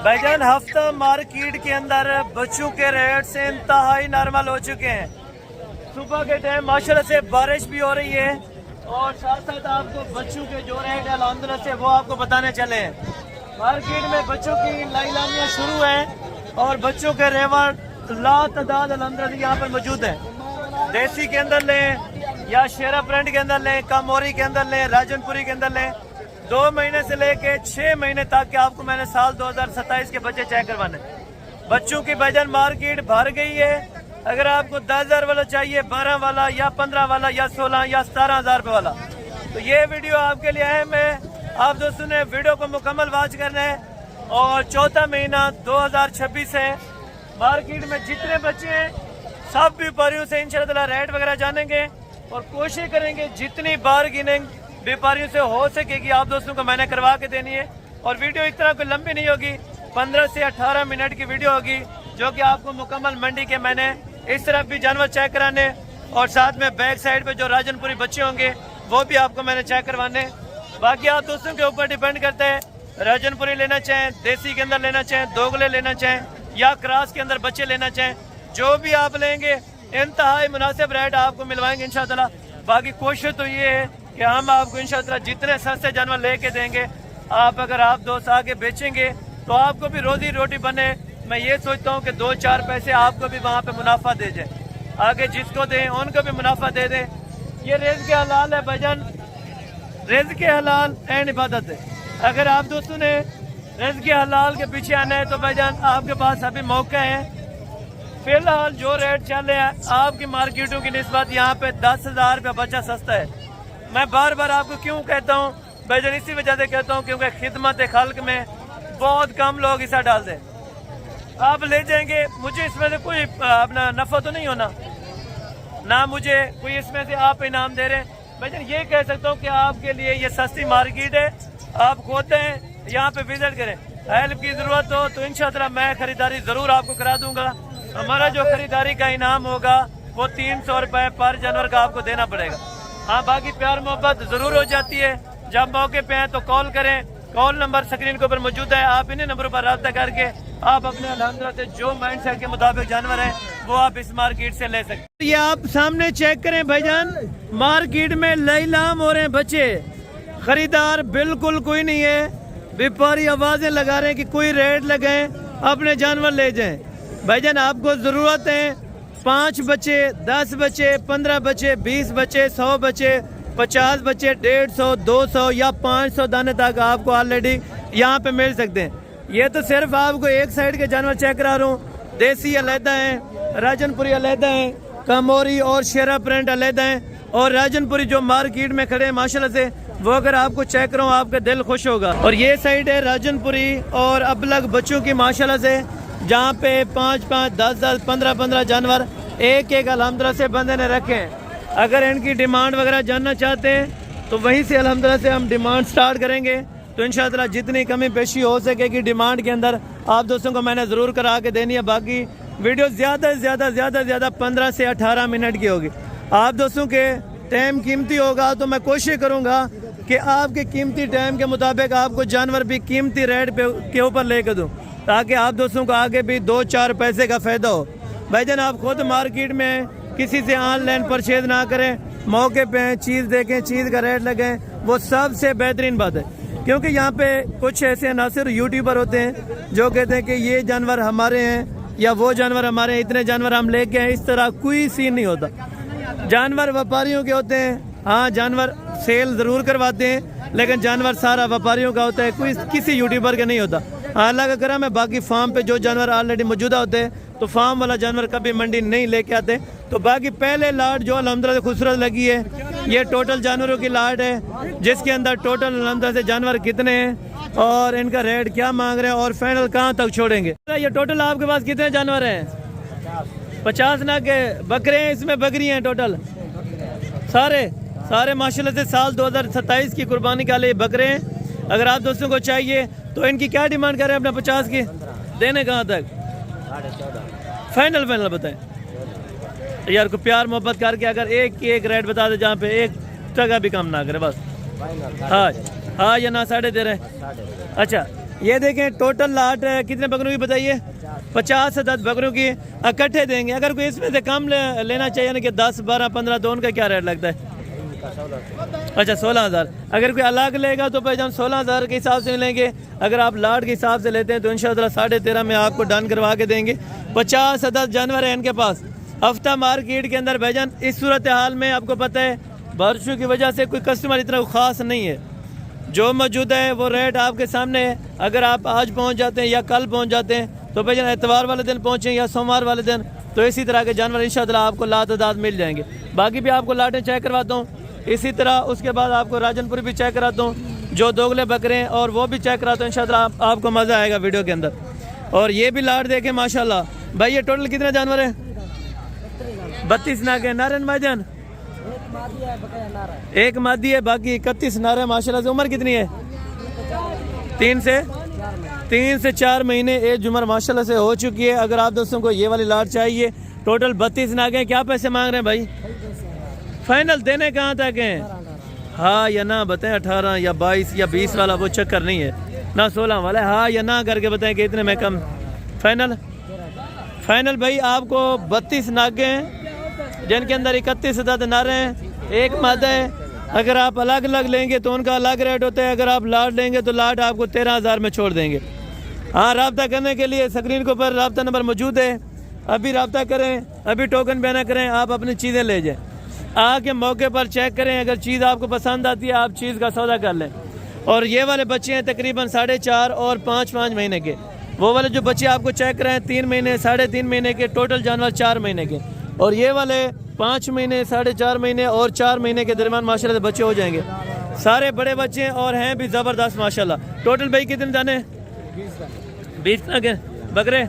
भाईजान हफ्ता मार्केट के अंदर बच्चों के रेट से इंतहाई नॉर्मल हो चुके हैं। सुबह के टाइम माशाल्लाह से बारिश भी हो रही है और साथ साथ आपको बच्चों के जो रेट है अल्हम्दुलिल्लाह से वो आपको बताने चले हैं। मार्केट में बच्चों की लाइलानियाँ शुरू हैं और बच्चों के रेवट लातादाद अल्हम्दुलिल्लाह यहाँ पर मौजूद है। देसी के अंदर लें या शेरा प्रिंट के अंदर लें, कामोरी के अंदर लें, राजनपुरी के अंदर लें, 2 महीने से लेके 6 महीने तक के आपको मैंने साल 2027 के बच्चे चेक करवाने। बच्चों की वजन मार्केट भर गई है। अगर आपको 10,000 वाला चाहिए, 12 वाला या 15 वाला या 16 या 17,000 रुपये वाला, तो ये वीडियो आपके लिए अहम है। आप दोस्तों ने वीडियो को मुकम्मल वॉच करना है। और चौथा महीना 2026 है। मार्केट में जितने बच्चे हैं सब व्यापारियों से इंशाल्लाह रेट वगैरह जानेंगे और कोशिश करेंगे जितनी बार्गेनिंग व्यापारियों से हो सकेगी आप दोस्तों को मैंने करवा के देनी है। और वीडियो इस तरह कोई लंबी नहीं होगी, 15 से 18 मिनट की वीडियो होगी जो कि आपको मुकम्मल मंडी के मैंने इस तरफ भी जानवर चेक कराने और साथ में बैक साइड पे जो राजनपुरी बच्चे होंगे वो भी आपको मैंने चेक करवाने। बाकी आप दोस्तों के ऊपर डिपेंड करता है, राजनपुरी लेना चाहें, देसी के अंदर लेना चाहें, दोगले लेना चाहें या क्रॉस के अंदर बच्चे लेना चाहें, जो भी आप लेंगे इंतहाई मुनासिब रेट आपको मिलवाएंगे इंशाअल्लाह। बाकी कोशिश तो ये है कि हम आपको इंशाअल्लाह जितने सस्ते जानवर लेके देंगे, आप अगर आप दोस्त आके बेचेंगे तो आपको भी रोजी रोटी बने। मैं ये सोचता हूँ कि 2-4 पैसे आपको भी वहाँ पे मुनाफा दे जाए, आगे जिसको दें उनको भी मुनाफा दे दें। ये रिज़्क़ के हलाल है भाईजान, रिज़्क़ के हलाल एंड इबादत है। अगर आप दोस्तों ने रिज़्क़ के हलाल के पीछे आना है तो भाईजान आपके पास अभी मौका है। फिलहाल जो रेट चल रहे हैं आपकी मार्केटों की निस्बत यहाँ पे 10,000 रुपये बच्चा सस्ता है। मैं बार बार आपको क्यों कहता हूँ भाईजान, इसी वजह से कहता हूँ क्योंकि खिदमत खल्क में बहुत कम लोग हिस्सा डालते हैं। आप ले जाएंगे, मुझे इसमें से कोई अपना नफा तो नहीं होना ना, मुझे कोई इसमें से आप इनाम दे रहे हैं। भाईजान ये कह सकता हूँ कि आपके लिए ये सस्ती मार्केट है, आप खुद हैं यहाँ पे विजिट करें। हेल्प की जरूरत हो तो इंशाअल्लाह मैं खरीदारी जरूर आपको करा दूंगा। हमारा जो खरीदारी का इनाम होगा वो 300 रुपये पर जानवर का आपको देना पड़ेगा। हाँ, बाकी प्यार मोहब्बत जरूर हो जाती है। जब मौके पे हैं तो कॉल करें, कॉल नंबर स्क्रीन के ऊपर मौजूद है। आप इन्हीं नंबरों पर रब्ता करके आप अपने अल्हम्दुलिल्लाह से जो माइंड सेट के मुताबिक जानवर है वो आप इस मार्केट से ले सकते हैं। ये आप सामने चेक करें भाईजान, मार्केट में लैलाम हो रहे हैं बच्चे, खरीदार बिल्कुल कोई नहीं है। व्यापारी आवाजें लगा रहे हैं कि कोई रेट लगाएं, अपने जानवर ले जाएं। भाईजान आपको जरूरत है 5 बच्चे, 10 बच्चे, 15 बच्चे, 20 बच्चे, 100 बच्चे, 50 बच्चे, 150, 200 या 500 दाने तक आपको ऑलरेडी यहाँ पे मिल सकते हैं। ये तो सिर्फ आपको एक साइड के जानवर चेक करा रहा हूँ। देसी अलहदा है, राजनपुरी अलहदा है, कामोरी और शेरा प्रिंट अलहदा है। और राजनपुरी जो मार्केट में खड़े हैं माशाल्लाह से, वो अगर आपको चेक करो आपका दिल खुश होगा। और ये साइड है राजनपुरी और अबलग बच्चों की माशाल्लाह से, जहाँ पे 5-5, 10-10, 15-15 जानवर एक अल्हम्दुलिल्लाह से बंदे ने रखे हैं। अगर इनकी डिमांड वगैरह जानना चाहते हैं तो वहीं से अल्हम्दुलिल्लाह से हम डिमांड स्टार्ट करेंगे। तो इंशाअल्लाह जितनी कमी पेशी हो सकेगी डिमांड के अंदर आप दोस्तों को मैंने ज़रूर करा के देनी है। बाकी वीडियो ज़्यादा से ज़्यादा 15 से 18 मिनट की होगी। आप दोस्तों के टाइम कीमती होगा तो मैं कोशिश करूँगा कि आपके कीमती टाइम के मुताबिक आपको जानवर भी कीमती रेट के ऊपर लेकर दूँ, ताकि आप दोस्तों को आगे भी 2-4 पैसे का फ़ायदा हो। भाईजान आप खुद मार्केट में किसी से ऑनलाइन परचेज ना करें, मौके पे चीज़ देखें, चीज़ का रेट लगें, वो सबसे बेहतरीन बात है। क्योंकि यहाँ पे कुछ ऐसे नासिर यूट्यूबर होते हैं जो कहते हैं कि ये जानवर हमारे हैं या वो जानवर हमारे हैं, इतने जानवर हम लेके हैं। इस तरह कोई सीन नहीं होता। जानवर व्यापारियों के होते हैं। हाँ, जानवर सेल ज़रूर करवाते हैं लेकिन जानवर सारा व्यापारियों का होता है, कोई किसी यूट्यूबर का नहीं होता। अल्लाह का करम है, बाकी फार्म पे जो जानवर ऑलरेडी मौजूदा होते हैं तो फार्म वाला जानवर कभी मंडी नहीं लेके आते। तो बाकी पहले लाट जो अल्हम्दुलिल्लाह खूबसूरत लगी है, ये टोटल जानवरों की लाट है जिसके अंदर टोटल अल्हम्दुलिल्लाह से जानवर कितने हैं और इनका रेट क्या मांग रहे हैं और फाइनल कहाँ तक छोड़ेंगे। ये टोटल आपके पास कितने जानवर हैं? 50 ना के बकरे हैं, इसमें बकरी हैं टोटल सारे माशाल्लाह से साल 2027 की कुर्बानी के लिए बकरे हैं। अगर आप दोस्तों को चाहिए तो इनकी क्या डिमांड कर रहे हैं अपना 50 की? देने कहाँ तक? फाइनल बताएं यार को प्यार मोहब्बत करके। अगर एक रेट बता दे जहाँ पे 1 टका भी कम ना करे बस। हाँ या ना 10.5 दे रहे हैं। अच्छा ये देखें टोटल लाट कितने बकरों की बताइए? 50 अदद बकरों की इकट्ठे देंगे। अगर कोई इसमें से कम लेना चाहिए ना कि 10, 12, 15 तो उनका क्या रेट लगता है? अच्छा 16,000। अगर कोई अलग लेगा तो भाई हम 16,000 के हिसाब से लेंगे। अगर आप लाट के हिसाब से लेते हैं तो इंशाअल्लाह 13.5 में आपको डन करवा के देंगे। 50 अदद जानवर है इनके पास। हफ्ता मार्केट के अंदर भाईजान इस सूरत हाल में आपको पता है बारिशों की वजह से कोई कस्टमर इतना ख़ास नहीं है। जो मौजूद है वो रेट आपके सामने है। अगर आप आज पहुंच जाते हैं या कल पहुंच जाते हैं तो भाईजान एतवार वाले दिन पहुंचें या सोमवार वाले दिन तो इसी तरह के जानवर इंशाअल्लाह आपको लातादाद मिल जाएंगे। बाकी भी आपको लाटें चेक करवाता हूँ। इसी तरह उसके बाद आपको राजनपुरी भी चेक कराता हूँ, जो दोगले बकरे हैं और वो भी चेक कराता हूँ। इंशाअल्लाह आपको मज़ा आएगा वीडियो के अंदर। और ये भी लाट देखें माशाल्लाह। भाई ये टोटल कितने जानवर हैं? 32 नागे नारन भाईजान। एक मादी है, बाकी 31 नारे माशाल्लाह से। उम्र कितनी है? 3 से 4 महीने एज उम्र माशाल्लाह से हो चुकी है। अगर आप दोस्तों को ये वाली लाट चाहिए, टोटल 32 नागे। क्या पैसे मांग रहे हैं भाई? फाइनल देने कहाँ तक हैं? हाँ या ना बताएं। 18 या 22 या 20 वाला वो चक्कर नहीं है ना, 16 वाला है। हाँ या ना करके बताएं कि इतने में कम। फाइनल भाई आपको 32 नागे हैं जिनके अंदर 31 अदद नारे हैं, एक मादा है। अगर आप अलग अलग लेंगे तो उनका अलग रेट होता है। अगर आप लाट लेंगे तो लाट आपको 13,000 में छोड़ देंगे। हाँ, रब्ता करने के लिए स्क्रीन के ऊपर रब्ता नंबर मौजूद है। अभी रब्ता करें, अभी टोकन पे ना करें, आप अपनी चीज़ें ले जाएं। आके मौके पर चेक करें। अगर चीज़ आपको पसंद आती है आप चीज़ का सौदा कर लें। और ये वाले बच्चे हैं तकरीबन 4.5 और 5 महीने के। वो वाले जो बच्चे आपको चेक कराएं 3 महीने, 3.5 महीने के, टोटल जानवर 4 महीने के। और ये वाले 5 महीने, 4.5 महीने और 4 महीने के दरमियान माशाल्लाह बच्चे हो जाएंगे। सारे बड़े बच्चे हैं और हैं भी ज़बरदस्त माशाल्लाह। टोटल भाई कितने दाने? 20 के बकरे।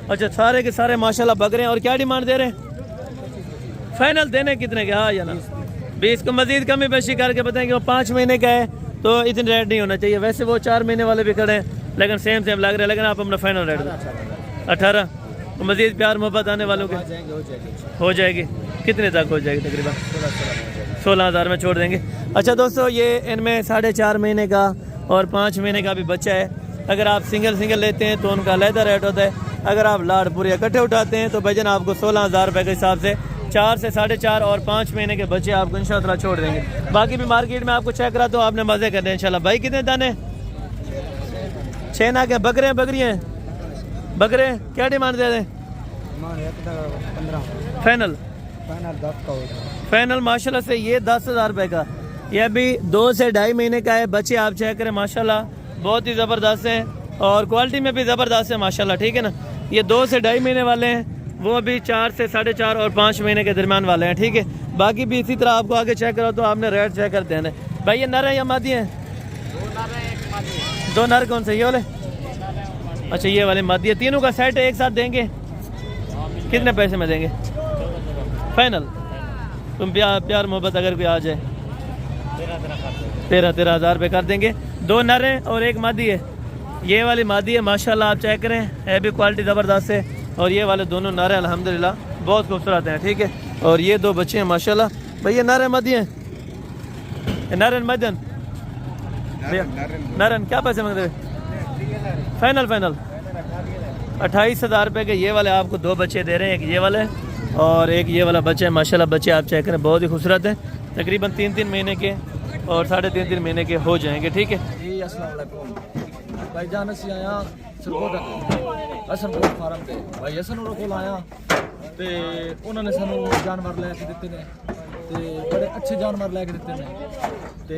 अच्छा, सारे के सारे माशाल्लाह बकरे हैं। और क्या डिमांड दे रहे हैं? फाइनल देने कितने के? हाँ या ना? 20 को मजीद कमी बेशी करके बताएंगे। वो 5 महीने का है तो इतने रेट नहीं होना चाहिए। वैसे वो 4 महीने वाले भी खड़े हैं लेकिन सेम लग रहे हैं। लेकिन आप अपना फाइनल रेट 18 तो मजीद प्यार मोहब्बत आने वालों के हो जाएगी। कितने तक हो जाएगी? तकरीबन 16,000 में छोड़ देंगे। अच्छा दोस्तों, ये इनमें 4.5 महीने का और 5 महीने का भी बच्चा है। अगर आप सिंगल लेते हैं तो उनका अलहदा रेट होता है। अगर आप लाट पूरे इकट्ठे उठाते हैं तो भाईजान आपको 16,000 रुपये के हिसाब से 4 से 4.5 और 5 महीने के बच्चे आपको इंशाअल्लाह छोड़ देंगे। बाकी भी मार्केट में आपको चेक करा तो आपने मज़े करने इंशाल्लाह। भाई कितने दाने? 6 ना के बकरे हैं, बकरियाँ हैं, बकरे। क्या डिमांड दे दें? फाइनल 10 का होगा। फाइनल माशाल्लाह से ये 10,000 रुपये का। ये अभी 2 से 2.5 महीने का है। बच्चे आप चेक करें माशाल्लाह बहुत ही ज़बरदस्त हैं और क्वालिटी में भी ज़बरदस्त है माशाल्लाह। ठीक है ना? ये 2 से 2.5 महीने वाले हैं, वो अभी 4 से 4.5 और 5 महीने के दरमियान वाले हैं। ठीक है, बाकी भी इसी तरह आपको आगे चेक करो तो आपने रेट चेक कर देना है। भाई ये नर है या मादी हैं? 2 नर कौन से? ये वाले? अच्छा, ये वाले मादी है। तीनों का सेट एक साथ देंगे? कितने पैसे में देंगे फाइनल? तुम प्यार मोहब्बत अगर कोई आ जाए 13,000 रुपये कर देंगे। 2 नर हैं और एक मादी है। ये वाली मादी है माशाल्लाह, आप चेक करें, है भी क्वालिटी ज़बरदस्त है। और ये वाले दोनों नर हैं अल्हम्दुलिल्लाह बहुत खूबसूरत हैं। ठीक है, और ये 2 बच्चे हैं माशाल्लाह। भैया नर है मादी हैं? नरन मदन भैया नरन क्या पैसे मांग रहे? फाइनल 28,000 रुपये के ये वाले आपको 2 बच्चे दे रहे हैं। एक ये वाले और एक ये वाला बच्चा है माशाल्लाह। बच्चे आप चेक करें बहुत ही खूबसूरत हैं। तकरीबन 3 महीने के और 3.5 महीने के हो जाएंगे। ठीक है जी, अस्सलाम वालेकुम भाईजान। ਅਸੀਂ ਆਇਆ ਸਰਕੋਟ ਅਸਨਪੁਰ ਫਾਰਮ ਤੇ ਭਾਈ ਅਸਨ ਉਹਨਾਂ ਕੋਲ ਆਇਆ ਤੇ ਉਹਨਾਂ ਨੇ ਸਾਨੂੰ ਜਾਨਵਰ ਲੈ ਕੇ ਦਿੱਤੇ ਨੇ ਤੇ ਬੜੇ ਅੱਛੇ ਜਾਨਵਰ ਲੈ ਕੇ ਦਿੱਤੇ ਨੇ ਤੇ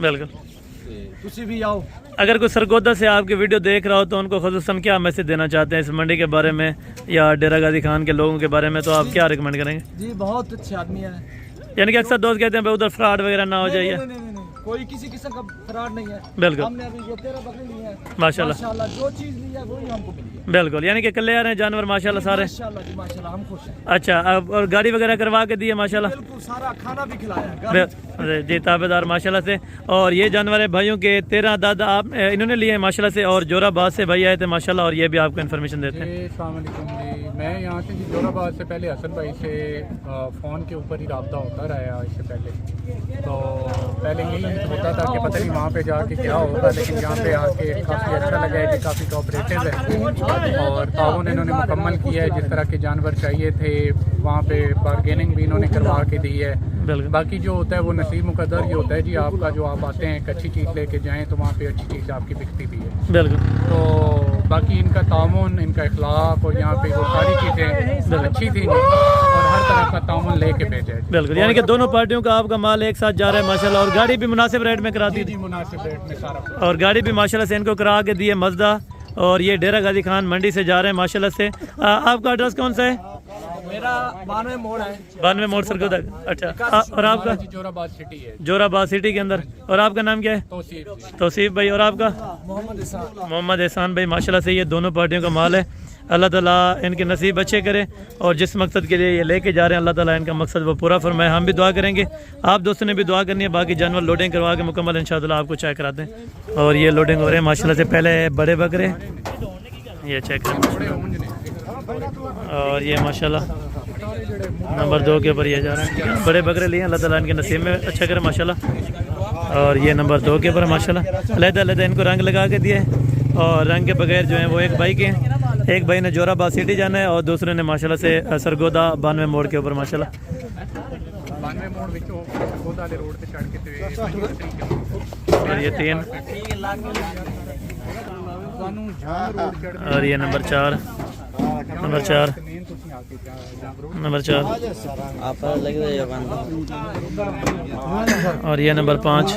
बिल्कुल, ਤੇ ਤੁਸੀਂ ਵੀ आओ। अगर कोई सरगोदा से आपकी वीडियो देख रहा हो तो उनको खुसूसन क्या मैसेज देना चाहते हैं इस मंडी के बारे में या डेरा गाजी खान के लोगों के बारे में, तो आप क्या रिकमेंड करेंगे? जी, बहुत अच्छे आदमी है। यानी कि अक्सर दोस्त कहते हैं भाई उधर फ्रॉड वगैरह ना हो जाए। नहीं, कोई किसी किस्म का फ्रॉड नहीं है। बिल्कुल, हमने अभी ये 13 बकरी ली है माशाल्लाह। जो चीज ली है वही हमको मिली है। बिल्कुल, यानी कि कल्याण है जानवर माशाल्लाह सारे। माशाल्लाह जी माशाल्लाह, हम खुश हैं। अच्छा, अब और गाड़ी वगैरह करवा के दी है माशाल्लाह? बिल्कुल, सारा खाना भी खिलाया है जी, ताबेदार माशाल्लाह से। और ये जानवर है भाइयों के 13 दाद आप इन्होंने लिए हैं माशाल्लाह से। और जोराबाद से भाई आए थे माशाल्लाह और ये भी आपको इन्फॉर्मेशन देते हैं। अस्सलाम वालेकुम जी, मैं यहाँ से जी जोराबाद से पहले हसन भाई से फ़ोन के ऊपर ही रब्ता होता रहा इससे पहले। तो पहले यही होता था कि पता नहीं वहाँ पे जाके क्या होगा, लेकिन यहाँ पे आके काफ़ी अच्छा लगा है कि काफ़ी कोऑपरेटिव है और ताउन इन्होंने मुकम्मल किया है। जिस तरह के जानवर चाहिए थे वहाँ पे बारगेनिंग भी इन्होंने करवा के दी है। बाकी जो होता है वो नसीब मुकद्दर ही होता है जी आपका, जो आप आते हैं एक अच्छी चीज़ लेके जाएँ तो वहाँ पे अच्छी चीज़ आपकी बिकती भी है। बिल्कुल। तो बाकी इनका तामुन, इनका इखलाक और यहाँ पे वो सारी चीज़ें अच्छी थी और हर तरह का तामुन लेके भेजा है। बिल्कुल, यानी कि दोनों पार्टियों का आपका माल एक साथ जा रहा है माशाल्लाह, और गाड़ी भी मुनासिब रेट में कराती थी। मुनासिब रेट में सारा कुछ। और गाड़ी भी माशाल्लाह से इनको करा के दी है मजदा, और ये डेरा गाजी खान मंडी से जा रहे हैं माशाल्लाह से। आपका एड्रेस कौन सा है? मेरा 92 मोड़ है। 92 मोड़ सरगोदा। अच्छा, और आपका? जोराबाद सिटी है। जोराबाद सिटी के अंदर। और आपका नाम क्या है? तौसीफ भाई। और आपका? मोहम्मद एहसान भाई। माशाल्लाह से ये दोनों पार्टियों का माल है। अल्लाह ताला इनके नसीब अच्छे करे और जिस मकसद के लिए ये लेके जा रहे हैं अल्लाह ताला इनका मकसद वो पूरा फरमाए। हम भी दुआ करेंगे, आप दोस्तों ने भी दुआ करनी है। बाकी जानवर लोडिंग करवा के मुकम्मल इंशाअल्लाह आपको चेक कराते हैं। और ये लोडिंग हो रहे हैं माशाल्लाह से। पहले बड़े बकरे ये चेक करें, और ये माशाल्लाह नंबर 2 के ऊपर ये जा रहे हैं। बड़े बकरे लिए अल्लाह ताला इनके नसीब में अच्छा करे माशाल्लाह। और ये नंबर 2 के ऊपर माशाल्लाह अलग-अलग इनको रंग लगा के दिए, और रंग के बगैर जो है वो एक भाई के हैं। एक भाई ने जोराबाद सिटी जाना है और दूसरे ने माशाल्लाह से सरगोदा 92 मोड़ के ऊपर माशाल्लाह। 92 मोड़ विचों सरगोदा दे रोड पे चढ़ के और ये 3 और ये नंबर 4 नंबर 4 नंबर 4 और ये नंबर 5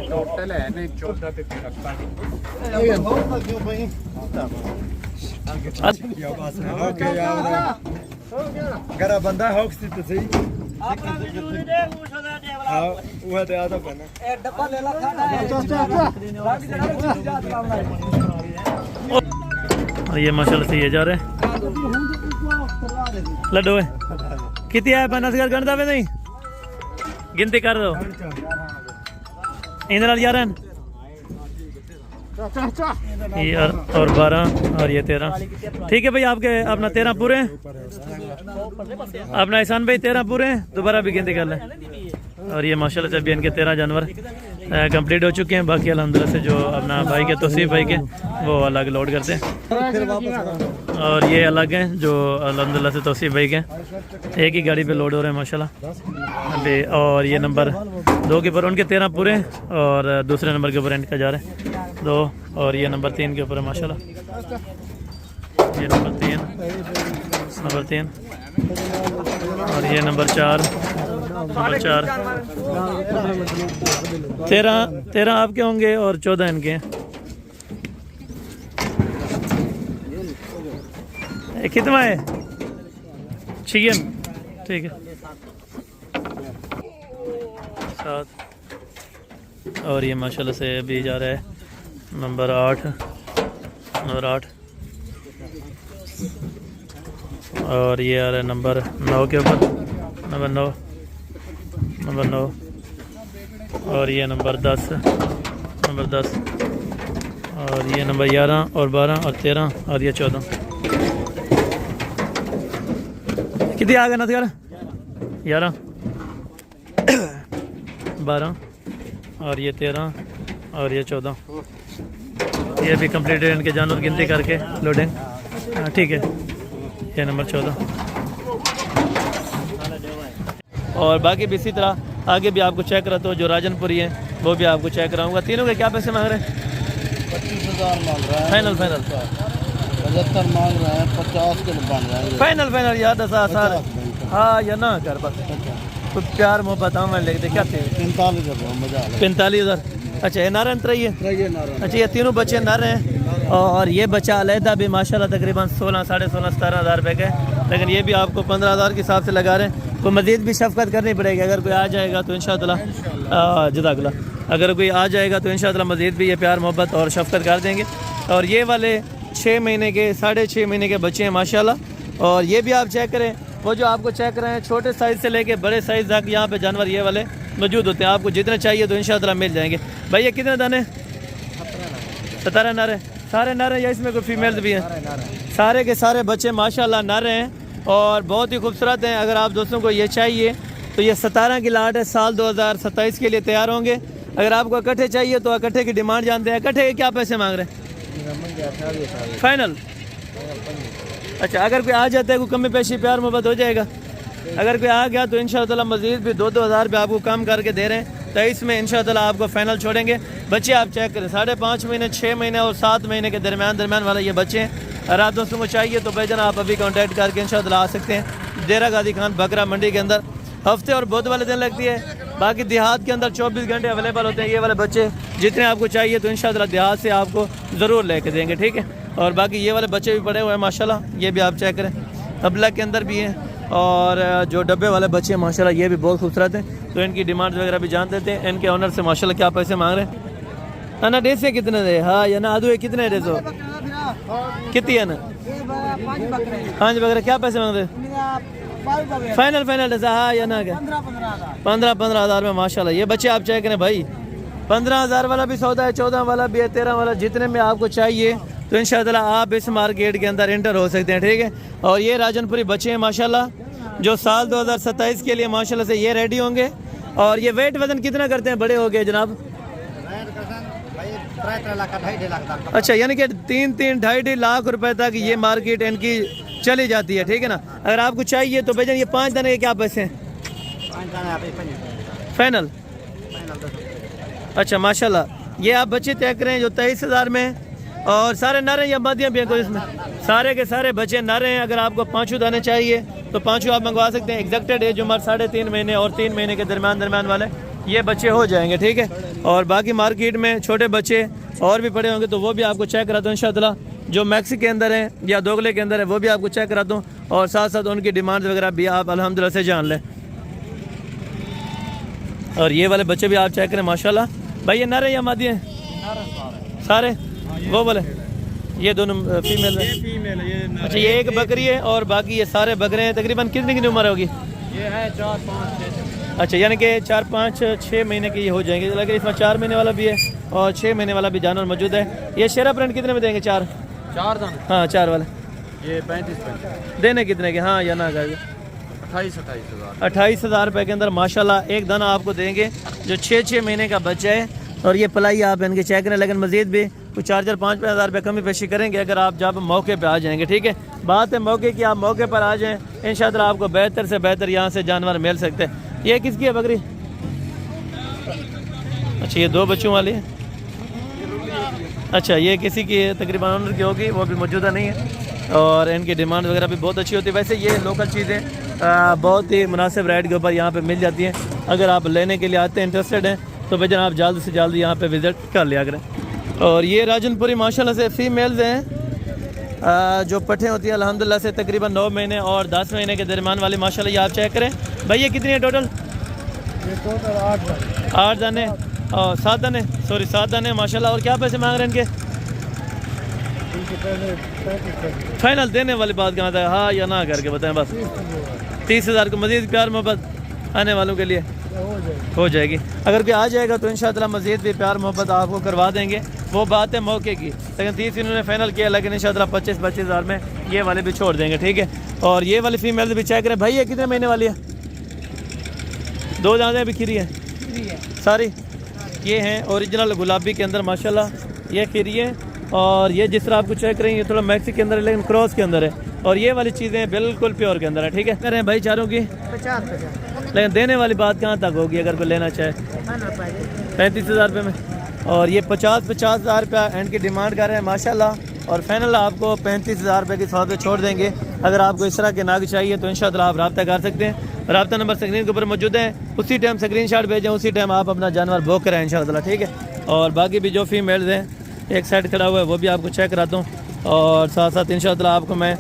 टोटल है ने 14 ते अगर बंदा हॉक्स तो सही हाँ वो तो आता बना ए डब्बा ले ला और ये माशाल्लाह से ये जा रहे हैं लड्डू है कितनी है 50 गणता पे नहीं गिनती कर दो इंद्र 11 ये और 12 और ये 13 ठीक है भाई आपके अपना 13 पूरे हैं अपना एहसान भाई 13 पूरे हैं दोबारा भी गिनती कर लें और ये माशाल्लाह से अभी इनके 13 जानवर कंप्लीट हो चुके हैं बाकी अल्हम्दुलिल्लाह से जो अपना भाई के तौसीफ भाई के वो अलग लोड करते हैं और ये अलग हैं जो अल्हम्दुलिल्लाह से तौसीफ भाई के एक ही गाड़ी पे लोड हो रहे हैं माशाल्लाह अभी और ये नंबर 2 के ऊपर उनके 13 पूरे हैं और दूसरे नंबर के ऊपर इनका जा रहे हैं 2 और ये नंबर 3 के ऊपर है माशाल्लाह ये नंबर 3 और ये नंबर 4 13 आपके होंगे और 14 इनके हैं कितना है 6 ठीक है 7 और ये माशाल्लाह से अभी जा रहा है नंबर 8 और ये आ रहा है नंबर 9 के ऊपर नंबर 9 और ये नंबर 10 और ये नंबर 11 और 12 और 13 और ये 14 कितनी आ गए ना 11 12 और ये 13 और ये 14 ये भी कंप्लीट है इनके जानवर गिनती करके लोडिंग ठीक है ये नंबर 14 और बाकी भी इसी तरह आगे भी आपको चेक कराता हूँ जो राजनपुरी है वो भी आपको चेक कराऊंगा तीनों के क्या पैसे मांग रहे हैं 25,000 मांग रहा है फाइनल 75 मांग रहे हैं 50 के बन रहे हैं फाइनल याद है सार हाँ या ना कर बस तो प्यार मोहब्बत मैं लिख दे क्या थे 45,000 अच्छा ये नारन है अच्छा ये तीनों बच्चे नर हैं और ये बच्चा अलहदा भी माशाल्लाह तकरीबन 16 साढ़े 16 17,000 रुपये के लेकिन ये भी आपको 15,000 के हिसाब से लगा रहे हैं तो मज़ीद भी शफ़क़त करनी पड़ेगी। अगर कोई आ जाएगा तो इंशाअल्लाह जज़ाकल्लाह, अगर कोई आ जाएगा तो इंशाअल्लाह मज़ीद भी ये प्यार मोहब्बत और शफ़क़त कर देंगे। और ये वाले 6 महीने के 6.5 महीने के बच्चे हैं माशाल्लाह। और ये भी आप चेक करें, वो जो आपको चेक कर रहे हैं छोटे साइज़ से लेके बड़े साइज़ तक यहाँ पे जानवर ये वाले मौजूद होते हैं। आपको जितने चाहिए तो इंशाअल्लाह मिल जाएंगे। भाई ये कितने दाने? 17 नर है। सारे नर हैं या इसमें कोई फीमेल भी हैं? सारे के सारे बच्चे माशाल्लाह नर हैं और बहुत ही खूबसूरत हैं। अगर आप दोस्तों को ये चाहिए तो ये 17 की लाट है, साल 2027 के लिए तैयार होंगे। अगर आपको इकट्ठे चाहिए तो इकट्ठे की डिमांड जानते हैं। इकट्ठे के क्या पैसे मांग रहे हैं फाइनल? अच्छा, अगर कोई आ जाता है कोई कमी पेशी प्यार मोहब्बत हो जाएगा। अगर कोई आ गया तो इंशाअल्लाह मज़ीद भी 2-2 हज़ार रुपये आपको कम करके दे रहे हैं। 23 में इंशाअल्लाह आपको फ़ाइनल छोड़ेंगे। बच्चे आप चेक करें, 5.5 महीने, 6 महीने और 7 महीने के दरमियान वाला ये बच्चे हैं। अगर आप दोस्तों को चाहिए तो भाईजान आप अभी कॉन्टैक्ट करके इंशाअल्लाह आ सकते हैं। डेरा गाजी खान बकरा मंडी के अंदर हफ्ते और बुध वाले दिन लगती है, बाकी देहात के अंदर 24 घंटे अवेलेबल होते हैं। ये वाले बच्चे जितने आपको चाहिए तो इंशाअल्लाह देहात से आपको ज़रूर लेके देंगे, ठीक है। और बाकी ये वाले बच्चे भी पड़े हुए हैं माशाल्लाह, ये भी आप चेक करें, तबला के अंदर भी हैं। और जो डब्बे वाले बच्चे हैं माशाल्लाह ये भी बहुत खूबसूरत हैं। तो इनकी डिमांड वगैरह भी जान देते हैं। इनके ऑनर से माशाल्लाह क्या पैसे मांग रहे हैं ना? डेढ़ से कितने दे? हाँ या ना आधु कितने डेढ़ सौ कितनी है ना? 5 बकरे क्या पैसे मांग रहे? फाइनल हाँ या ना? क्या 15 हज़ार में माशाल्लाह ये बच्चे आप चेक करें भाई। 15 हज़ार वाला भी सौदा है, 14 वाला भी है, 13 वाला, जितने में आपको चाहिए तो इंशाअल्लाह आप इस मार्केट के अंदर एंटर हो सकते हैं, ठीक है। और ये राजनपुरी बच्चे हैं माशाल्लाह जो साल 2027 के लिए माशाल्लाह से ये रेडी होंगे। और ये वेट वजन कितना करते हैं? बड़े हो गए जनाब? अच्छा, यानी कि 3-2.5 लाख रुपए तक ये मार्केट इनकी चली जाती है, ठीक है ना। अगर आपको चाहिए तो भाईजान ये 5 दाने के क्या पैसे हैं फाइनल? अच्छा माशाल्लाह ये आप बच्चे तय करें जो 23 हज़ार में। और सारे नर हैं या मादियाँ भी हैं कोई इसमें? सारे के सारे बच्चे नर हैं। अगर आपको 5 दाने चाहिए तो 5 आप मंगवा सकते हैं। एग्जैक्टेड एज उम्र 3.5 महीने और 3 महीने के दरमियान वाले ये बच्चे हो जाएंगे, ठीक है। और बाकी मार्केट में छोटे बच्चे और भी पड़े होंगे तो वो भी आपको चेक कराता हूँ इंशाअल्लाह। जो मैक्सी के अंदर है या दोगले के अंदर है वो भी आपको चेक कराता हूँ। और साथ साथ उनकी डिमांड वगैरह भी आप अल्हम्दुलिल्लाह से जान लें। और ये वाले बच्चे भी आप चेक करें माशाल्लाह। भाई ये नर है या मादी हैं? सारे वो बोले ये दोनों फीमेल है। अच्छा, ये एक बकरी है और बाकी ये सारे बकरे हैं। तकरीबन कितनी उम्र होगी? ये है 4-5। अच्छा, यानी कि 4-5-6 महीने के ये हो जाएंगे। लेकिन इसमें 4 महीने वाला भी है और 6 महीने वाला भी जानवर मौजूद है। ये शेरा प्रिंट कितने में देंगे? 4 दाने? हाँ 4 वाले ये 35 देने कितने के? हाँ या ना? 28 हज़ार रुपये के अंदर माशाल्लाह एक दाना आपको देंगे जो 6 महीने का बच्चा है। और ये पलाई आप इनके चेक करें। लेकिन मज़ीद भी कुछ 4-5 हज़ार रुपये कमी पेशी करेंगे अगर आप जब मौके पे आ जाएंगे, ठीक है। बात है मौके की, आप मौके पर आ जाएं इंशाअल्लाह आपको बेहतर से बेहतर यहाँ से जानवर मिल सकते हैं। ये किसकी है बकरी? अच्छा, ये 2 बच्चों वाली है। अच्छा, ये किसी की तकरीबन ऑनर की होगी, वो भी मौजूदा नहीं है। और इनकी डिमांड वगैरह भी बहुत अच्छी होती है। वैसे ये लोकल चीज़ें बहुत ही मुनासिब रेट के ऊपर यहाँ पे मिल जाती हैं। अगर आप लेने के लिए आते हैं, इंटरेस्टेड हैं तो भाईजान आप जल्द से जल्द यहाँ पे विज़िट कर लिया करें। और ये राजनपुरी माशाल्लाह से फीमेल्स हैं जो पट्ठे होती है अल्हम्दुलिल्लाह से तकरीबन 9 महीने और 10 महीने के दरमियान वाली माशाल्लाह ये आप चेक करें। भाई ये कितनी है टोटल? ये टोटल 8 दाने और 7 दाने, सॉरी 7 दाने माशाल्लाह। और क्या पैसे मांग रहे हैं इनके? फाइनल देने वाली बात कहाँ था? हाँ या ना करके बताएं बस। 30 हज़ार को मज़ीद प्यार मोहब्बत आने वालों के लिए हो जाएगी। अगर कोई आ जाएगा तो इंशाअल्लाह मज़ीद भी प्यार मोहब्बत आपको करवा देंगे। वो बात है मौके की। लेकिन 30 इन्होंने फाइनल किया, लेकिन इंशाअल्लाह 25 हज़ार में ये वाले भी छोड़ देंगे, ठीक है। और ये वाली फीमेल भी चेक करें। भाई ये कितने महीने वाली है? 2 दाने भी खीरी है सारी। ये हैं ओरिजिनल गुलाबी के अंदर माशाल्लाह, ये खीरी है। और ये जिस तरह आपको चेक करें ये थोड़ा मैक्सी के अंदर है लेकिन क्रॉस के अंदर है। और ये वाली चीज़ें बिल्कुल प्योर के अंदर है, ठीक है। करें भाई चारों की 50। लेकिन देने वाली बात कहाँ तक होगी अगर कोई लेना चाहे? 35 हज़ार रुपये में। और ये 50 हज़ार रुपया एंड की डिमांड कर रहे हैं माशाल्लाह। और फाइनल आपको 35 हज़ार रुपये की सौदे छोड़ देंगे। अगर आपको इस तरह के नाग चाहिए तो इंशाअल्लाह आप रब्ता कर सकते हैं। रब्ता नंबर स्क्रीन के ऊपर मौजूद है, उसी टाइम स्क्रीनशॉट भेजें, उसी टाइम आप अपना जानवर बुक करें इंशाअल्लाह, ठीक है। और बाकी भी जो फीमेल्स हैं एक साइड खड़ा हुआ है वो भी आपको चेक कराता हूँ। और साथ साथ इंशाअल्लाह आपको मैं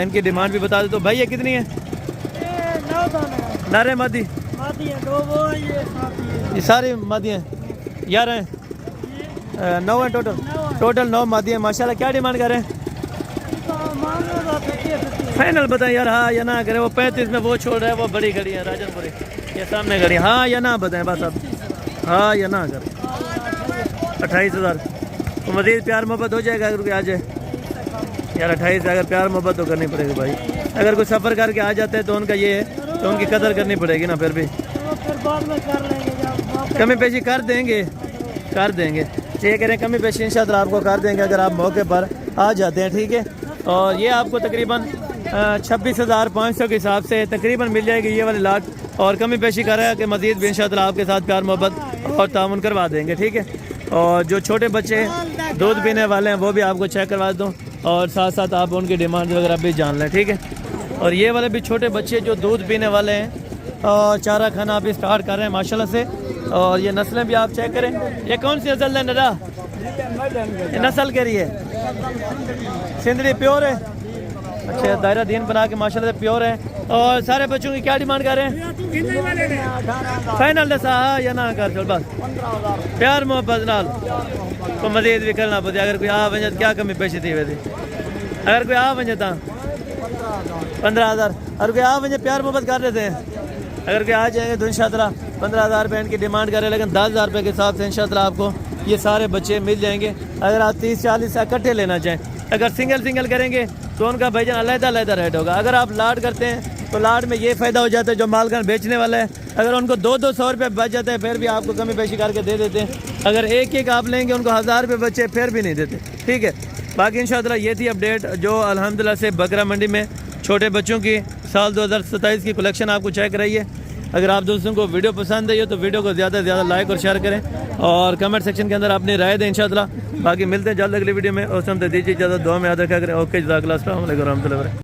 इनकी डिमांड भी बता देता हूँ। भाई ये कितनी है? नारे मादी मादी है 2 वो है, ये साथी है। ये सारी मादी हैं 11 हैं 9 हैं टोटल 9 मादी हैं माशाल्लाह। क्या डिमांड कर रहे हैं? फाइनल बताएं यार, हाँ या ना करें। वो 35 में वो छोड़ रहा है, वो बड़ी गाड़ी है राजनपुरी, ये सामने गाड़ी, हाँ या ना बताएं बस अब, हाँ या ना करें। 28,000 तो मज़ीद प्यार मोहब्बत हो जाएगा अगर कोई आ जाए यार। 28 अगर प्यार मोहब्बत तो करनी पड़ेगी भाई। अगर कोई सफ़र करके आ जाते हैं तो उनका ये है तो उनकी कदर करनी पड़ेगी ना। फिर भी बाद में कर लेंगे, कमी पेशी कर देंगे ये कह रहे हैं कमी पेशी इंशाअल्लाह आपको कर देंगे अगर आप मौके पर आ जाते हैं, ठीक है। और ये आपको तकरीबन 26,500 के हिसाब से तकरीबन मिल जाएगी ये वाली लाट। और कमी पेशी कर रहा है कि मज़ीद भी इंशाअल्लाह आपके साथ प्यार मोहब्बत और तामुन करवा देंगे, ठीक है। और जो छोटे बच्चे दूध पीने वाले हैं वो भी आपको चेक करवा दूँ और साथ साथ आप उनकी डिमांड वगैरह भी जान लें, ठीक है। और ये वाले भी छोटे बच्चे जो दूध पीने वाले हैं और चारा खाना आप स्टार्ट कर रहे हैं माशाल्लाह से। और ये नस्लें भी आप चेक करें, ये कौन सी नस्ल है नरा? ये नस्ल के लिए सिंधरी प्योर है, अच्छा दायरा दीन बना के माशाल्लाह से प्योर है। और सारे बच्चों की क्या डिमांड कर रहे हैं? फाइनल दसा या ना कर चल बस प्यार मोहब्बत नाल को मजीद भी करना पड़े। अगर कोई आ वजे क्या कमी पेशी थी वैसे, अगर कोई आ वजे तो 15,000, अगर कोई आ वजे प्यार मोहब्बत कर देते हैं। अगर कोई आ जाएंगे तो इंशाअल्लाह 15,000 रुपये इनकी डिमांड करें, लेकिन 10,000 रुपये के हिसाब से इंशाअल्लाह आपको ये सारे बच्चे मिल जाएंगे। अगर आप 30-40 से इकट्ठे लेना चाहें, अगर सिंगल करेंगे तो उनका भाईजान अलग-अलग रेट होगा। अगर आप लाट करते हैं तो लाट में ये फ़ायदा हो जाता है जो मालकान बेचने वाला है, अगर उनको 200 रुपये बच जाते हैं फिर भी आपको कमी पेशी करके दे देते हैं। अगर एक आप लेंगे उनको 1000 रुपये बचे फिर भी नहीं देते, ठीक है। बाकी इंशाअल्लाह ये थी अपडेट जो अल्हम्दुलिल्लाह से बकरा मंडी में छोटे बच्चों की साल 2027 की कलेक्शन आपको चेक कराइए। अगर आप दोस्तों को वीडियो पसंद है तो वीडियो को ज़्यादा से ज़्यादा लाइक और शेयर करें और कमेंट सेक्शन के अंदर अपनी राय दें इंशाअल्लाह। बाकी मिलते हैं जल्द अगली वीडियो में, उस समय दीजिए इजाज़त, दुआ में याद रखा करें। ओके, जज़ाकल्लाह, अस्सलाम वालेकुम रहमतुल्लाहि।